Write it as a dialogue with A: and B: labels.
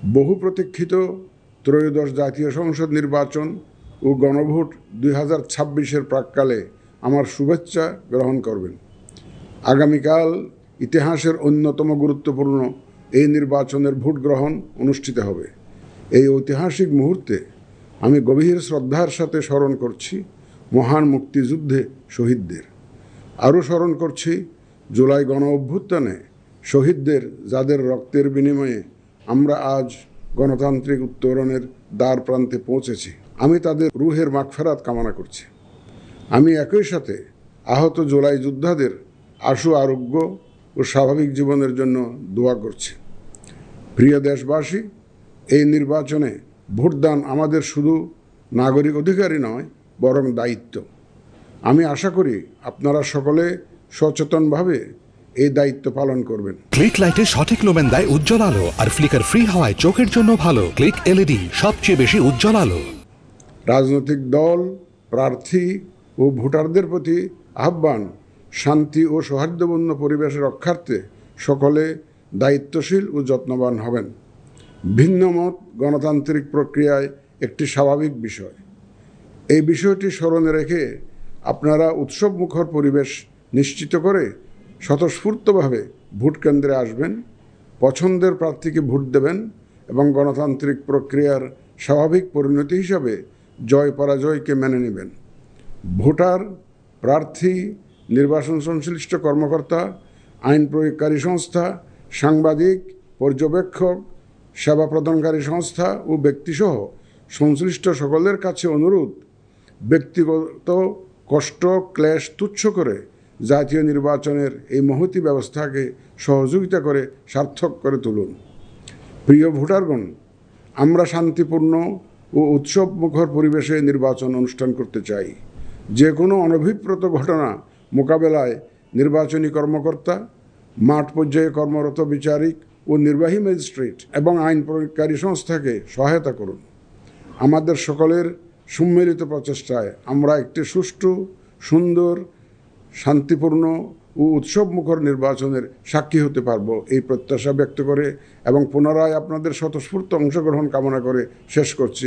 A: বহু প্রতীক্ষিত ত্রয়োদশ জাতীয় সংসদ নির্বাচন ও গণভোট 2026-এর প্রাক্কালে আমার শুভেচ্ছা গ্রহণ করবেন। আগামীকাল ইতিহাসের অন্যতম গুরুত্বপূর্ণ এই নির্বাচনের ভোট গ্রহণ অনুষ্ঠিত হবে। এই ঐতিহাসিক মুহূর্তে আমি গভীর শ্রদ্ধার সাথে স্মরণ করছি মহান মুক্তিযুদ্ধে শহীদদের। আরও স্মরণ করছি জুলাই গণ অভ্যুত্থানে শহীদদের, যাদের রক্তের বিনিময়ে আমরা আজ গণতান্ত্রিক উত্তরণের দ্বার প্রান্তে পৌঁছেছি। আমি তাদের রুহের মাগফিরাত কামনা করছি। আমি একই সাথে আহত জুলাই যোদ্ধাদের আশু আরোগ্য ও স্বাভাবিক জীবনের জন্য দোয়া করছি। প্রিয় দেশবাসী, এই নির্বাচনে ভোটদান আমাদের শুধু নাগরিক অধিকারই নয়, বরং দায়িত্ব। আমি আশা করি আপনারা সকলে সচেতনভাবে এই দায়িত্ব পালন করবেন।
B: ক্লিক লাইটের সঠিক লোমেন দেয় উজ্জ্বল আলো, আর ফ্লিকার ফ্রি হওয়ায় চোখের জন্য ভালো। ক্লিক এলইডি সবচেয়ে বেশি উজ্জ্বল আলো।
A: রাজনৈতিক দল, প্রার্থী ও ভোটারদের প্রতি আহ্বান, শান্তি ও সৌহার্দ্যপূর্ণ পরিবেশ রক্ষার্থে সকলে দায়িত্বশীল ও যত্নবান হবেন। ভিন্ন মত গণতান্ত্রিক প্রক্রিয়ায় একটি স্বাভাবিক বিষয়। এই বিষয়টি স্মরণে রেখে আপনারা উৎসবমুখর পরিবেশ নিশ্চিত করে স্বতঃস্ফূর্তভাবে ভোট কেন্দ্রে আসবেন, পছন্দের প্রার্থীকে ভোট দেবেন এবং গণতান্ত্রিক প্রক্রিয়ার স্বাভাবিক পরিণতি হিসাবে জয় পরাজয়কে মেনে নেবেন। ভোটার, প্রার্থী, নির্বাচন সংশ্লিষ্ট কর্মকর্তা, আইন প্রয়োগকারী সংস্থা, সাংবাদিক, পর্যবেক্ষক, সেবা প্রদানকারী সংস্থা ও ব্যক্তিসহ সংশ্লিষ্ট সকলের কাছে অনুরোধ, ব্যক্তিগত কষ্ট ক্লেশ তুচ্ছ করে জাতীয় নির্বাচনের এই মহতী ব্যবস্থাকে সহযোগিতা করে সার্থক করে তুলুন। প্রিয় ভোটারগণ, আমরা শান্তিপূর্ণ ও উৎসবমুখর পরিবেশে নির্বাচন অনুষ্ঠান করতে চাই। যে কোনো অনভিপ্রেত ঘটনা মোকাবেলায় নির্বাচনী কর্মকর্তা, মাঠ পর্যায়ে কর্মরত বিচারিক ও নির্বাহী ম্যাজিস্ট্রেট এবং আইন প্রয়োগকারী সংস্থাকে সহায়তা করুন। আমাদের সকলের সম্মিলিত প্রচেষ্টায় আমরা একটি সুষ্ঠু, সুন্দর, শান্তিপূর্ণ ও উৎসবমুখর নির্বাচনের সাক্ষী হতে পারব, এই প্রত্যাশা ব্যক্ত করে এবং পুনরায় আপনাদের স্বতঃস্ফূর্ত অংশগ্রহণ কামনা করে শেষ করছি।